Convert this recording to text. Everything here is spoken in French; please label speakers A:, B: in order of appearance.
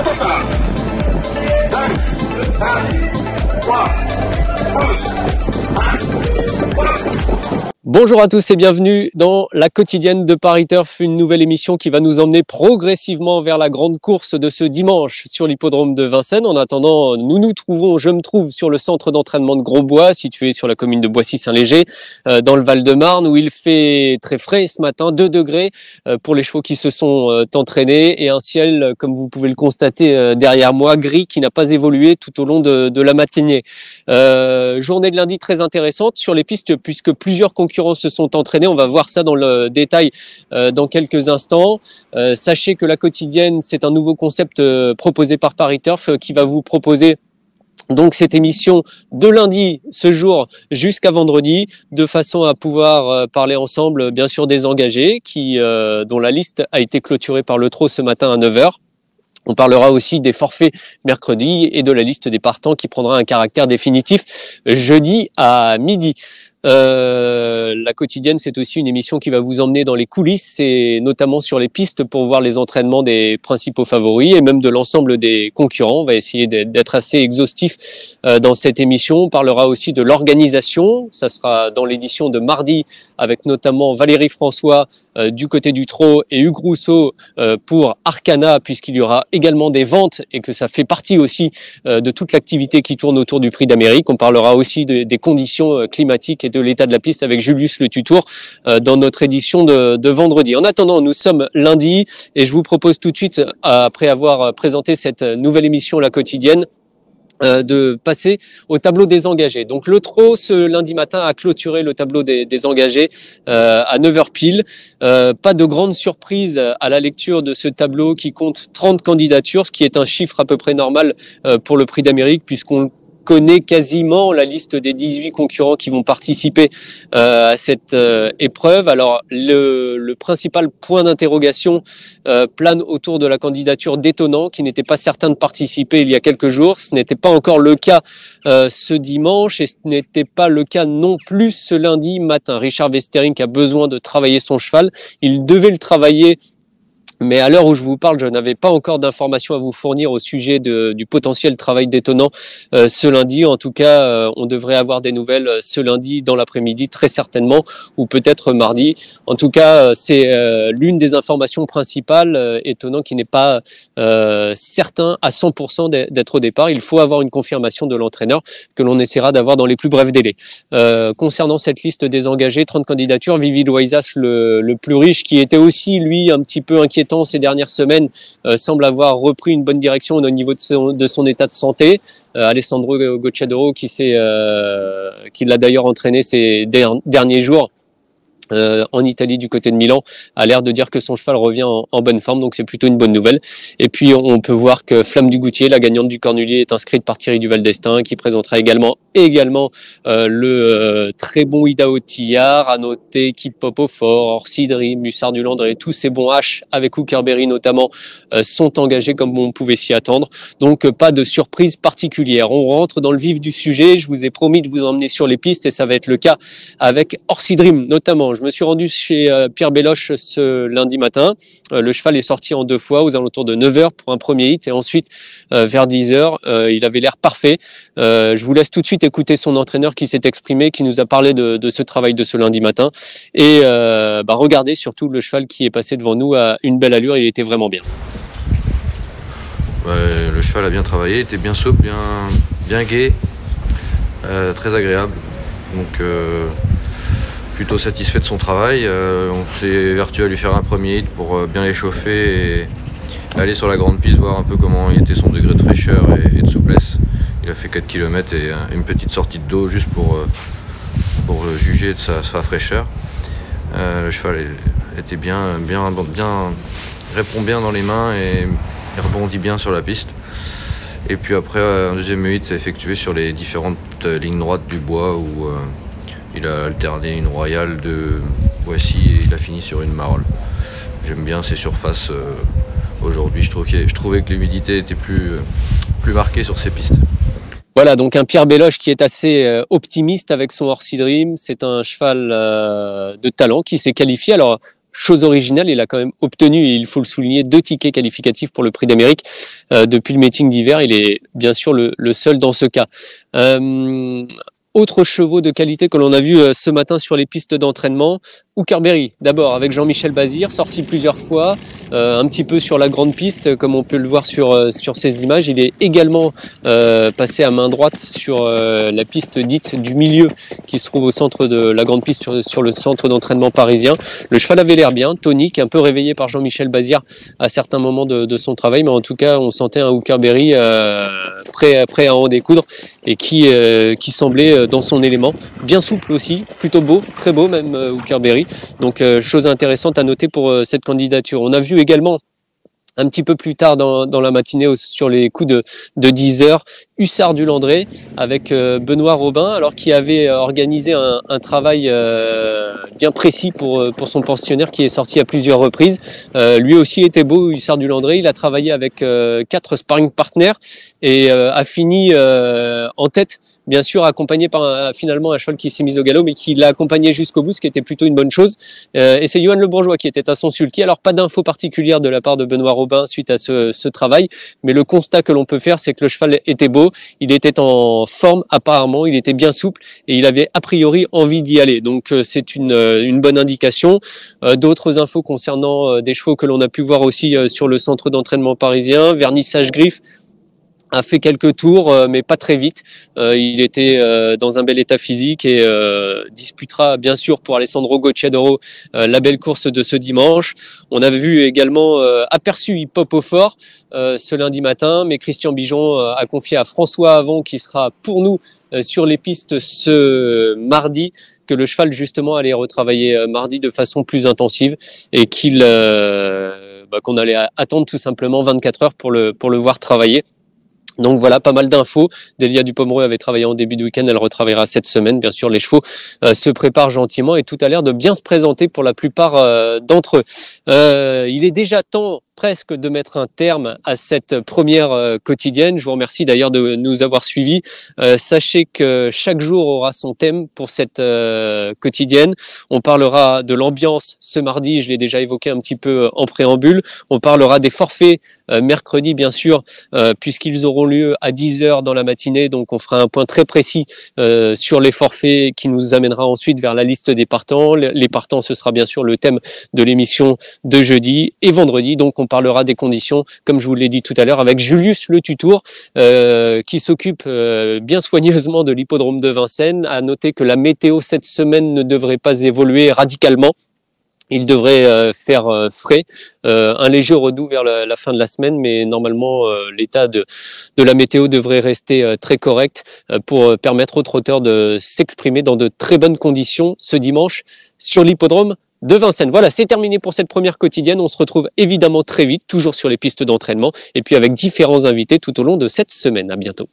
A: départ. 2, 1, 3, 2, 1.
B: Bonjour à tous et bienvenue dans la quotidienne de Paris Turf, une nouvelle émission qui va nous emmener progressivement vers la grande course de ce dimanche sur l'hippodrome de Vincennes. En attendant, je me trouve sur le centre d'entraînement de Grosbois, situé sur la commune de Boissy-Saint-Léger, dans le Val-de-Marne, où il fait très frais ce matin, 2 degrés pour les chevaux qui se sont entraînés, et un ciel, comme vous pouvez le constater derrière moi, gris, qui n'a pas évolué tout au long de la matinée. Journée de lundi très intéressante sur les pistes, puisque plusieurs concurrents se sont entraînés. On va voir ça dans le détail dans quelques instants. Sachez que la quotidienne, c'est un nouveau concept proposé par Paris Turf qui va vous proposer donc cette émission de lundi, ce jour, jusqu'à vendredi, de façon à pouvoir parler ensemble, bien sûr, des engagés dont la liste a été clôturée par le trot ce matin à 9h. On parlera aussi des forfaits mercredi et de la liste des partants qui prendra un caractère définitif jeudi à midi. La quotidienne, c'est aussi une émission qui va vous emmener dans les coulisses et notamment sur les pistes pour voir les entraînements des principaux favoris et même de l'ensemble des concurrents. On va essayer d'être assez exhaustif dans cette émission. On parlera aussi de l'organisation. Ça sera dans l'édition de mardi avec notamment Valérie François du côté du trot et Hugues Rousseau pour Arcana, puisqu'il y aura également des ventes et que ça fait partie aussi de toute l'activité qui tourne autour du Prix d'Amérique. On parlera aussi des conditions climatiques et de l'état de la piste avec Julius Le Tutour dans notre édition de vendredi. En attendant, nous sommes lundi et je vous propose tout de suite, après avoir présenté cette nouvelle émission La Quotidienne, de passer au tableau des engagés. Donc le trot ce lundi matin a clôturé le tableau des engagés à 9h pile. Pas de grande surprise à la lecture de ce tableau qui compte 30 candidatures, ce qui est un chiffre à peu près normal pour le Prix d'Amérique, puisqu'on connaît quasiment la liste des 18 concurrents qui vont participer à cette épreuve. Alors le principal point d'interrogation plane autour de la candidature d'Étonnant, qui n'était pas certain de participer il y a quelques jours. Ce n'était pas encore le cas ce dimanche et ce n'était pas le cas non plus ce lundi matin. Richard Westering a besoin de travailler son cheval. Il devait le travailler, mais à l'heure où je vous parle, je n'avais pas encore d'informations à vous fournir au sujet du potentiel travail d'Étonnant ce lundi. En tout cas, on devrait avoir des nouvelles ce lundi dans l'après-midi, très certainement, ou peut-être mardi. En tout cas, c'est l'une des informations principales. Étonnant qui n'est pas certain à 100% d'être au départ. Il faut avoir une confirmation de l'entraîneur que l'on essaiera d'avoir dans les plus brefs délais. Concernant cette liste des engagés, 30 candidatures, Vivi Loisas, le plus riche, qui était aussi, lui, un petit peu inquiétant ces dernières semaines, semble avoir repris une bonne direction au niveau de son état de santé. Alessandro Gocciadoro, qui l'a d'ailleurs entraîné ces derniers jours en Italie du côté de Milan, a l'air de dire que son cheval revient en bonne forme, donc c'est plutôt une bonne nouvelle. Et puis on peut voir que Flamme du Goutier, la gagnante du Cornulier, est inscrite par Thierry Duval d'Estaing, qui présentera également le très bon Idaho Tillard. À noter Keep Pop au fort, Orsi Dream, Mussard du Landré, tous ces bons H avec Hookerberry notamment sont engagés comme on pouvait s'y attendre. Donc pas de surprise particulière. On rentre dans le vif du sujet. Je vous ai promis de vous emmener sur les pistes et ça va être le cas avec Orsi Dream notamment. Je me suis rendu chez Pierre Belloche ce lundi matin. Le cheval est sorti en 2 fois aux alentours de 9h pour un premier hit et ensuite vers 10h. Il avait l'air parfait. Je vous laisse tout de suite écouter son entraîneur qui s'est exprimé, qui nous a parlé de ce travail de ce lundi matin. Et regardez surtout le cheval qui est passé devant nous à une belle allure. Il était vraiment bien.
C: Ouais, le cheval a bien travaillé, il était bien souple, bien gai, très agréable. Donc plutôt satisfait de son travail. On s'est évertué à lui faire un premier hit pour bien l'échauffer et aller sur la grande piste, voir un peu comment était son degré de fraîcheur et de souplesse. Il a fait 4 km et une petite sortie de dos juste pour juger de sa fraîcheur. Le cheval était répond bien dans les mains et il rebondit bien sur la piste. Et puis après, un deuxième hit s'est effectué sur les différentes lignes droites du bois où il a alterné une royale de Boissy et il a fini sur une marole. J'aime bien ces surfaces aujourd'hui. Je trouvais que l'humidité était plus marquée sur ces pistes.
B: Voilà, donc un Pierre Belloche qui est assez optimiste avec son Orsi Dream. C'est un cheval de talent qui s'est qualifié. Alors, chose originale, il a quand même obtenu, il faut le souligner, 2 tickets qualificatifs pour le Prix d'Amérique depuis le meeting d'hiver. Il est bien sûr le seul dans ce cas. Autres chevaux de qualité que l'on a vu ce matin sur les pistes d'entraînement. Hookerberry, d'abord avec Jean-Michel Bazir, sorti plusieurs fois, un petit peu sur la grande piste, comme on peut le voir sur ces images. Il est également passé à main droite sur la piste dite du milieu, qui se trouve au centre de la grande piste, sur le centre d'entraînement parisien. Le cheval avait l'air bien, tonique, un peu réveillé par Jean-Michel Bazir à certains moments de son travail, mais en tout cas, on sentait un Hookerberry prêt à en découdre et qui semblait dans son élément, bien souple aussi, plutôt beau, très beau même Hookerberry. Donc chose intéressante à noter pour cette candidature. On a vu également un petit peu plus tard dans la matinée, sur les coups de 10 heures, Hussard du Landré avec Benoît Robin, alors qui avait organisé un travail bien précis pour son pensionnaire qui est sorti à plusieurs reprises. Lui aussi était beau, Hussard du Landré. Il a travaillé avec 4 sparring partners et a fini en tête, bien sûr, accompagné par finalement un cheval qui s'est mis au galop, mais qui l'a accompagné jusqu'au bout, ce qui était plutôt une bonne chose. Et c'est Johan Le Bourgeois qui était à son sulky. Alors pas d'infos particulières de la part de Benoît Robin suite à ce travail, mais le constat que l'on peut faire, c'est que le cheval était beau, il était en forme apparemment, il était bien souple et il avait a priori envie d'y aller. Donc c'est une bonne indication. D'autres infos concernant des chevaux que l'on a pu voir aussi sur le centre d'entraînement parisien. Vernissage Griffe a fait quelques tours, mais pas très vite. Il était dans un bel état physique et disputera bien sûr pour Alessandro Gocciadoro la belle course de ce dimanche. On avait vu également aperçu Hip Hop au fort ce lundi matin, mais Christian Bijon a confié à François Havon, qui sera pour nous sur les pistes ce mardi, que le cheval justement allait retravailler mardi de façon plus intensive et qu'on allait attendre tout simplement 24 heures pour le voir travailler. Donc voilà, pas mal d'infos. Delia Dupomereux avait travaillé en début de week-end, elle retravaillera cette semaine. Bien sûr, les chevaux se préparent gentiment et tout a l'air de bien se présenter pour la plupart d'entre eux. Il est déjà temps presque de mettre un terme à cette première quotidienne. Je vous remercie d'ailleurs de nous avoir suivis. Sachez que chaque jour aura son thème pour cette quotidienne. On parlera de l'ambiance ce mardi, je l'ai déjà évoqué un petit peu en préambule. On parlera des forfaits mercredi, bien sûr, puisqu'ils auront lieu à 10 heures dans la matinée. Donc on fera un point très précis sur les forfaits qui nous amènera ensuite vers la liste des partants. Les partants, ce sera bien sûr le thème de l'émission de jeudi et vendredi. Donc on parlera des conditions, comme je vous l'ai dit tout à l'heure, avec Julius Le Tutour, qui s'occupe bien soigneusement de l'hippodrome de Vincennes. À noter que la météo cette semaine ne devrait pas évoluer radicalement. Il devrait faire frais, un léger redout vers la fin de la semaine, mais normalement l'état de la météo devrait rester très correct pour permettre aux trotteurs de s'exprimer dans de très bonnes conditions ce dimanche sur l'hippodrome de Vincennes. Voilà, c'est terminé pour cette première quotidienne. On se retrouve évidemment très vite, toujours sur les pistes d'entraînement, et puis avec différents invités tout au long de cette semaine. À bientôt.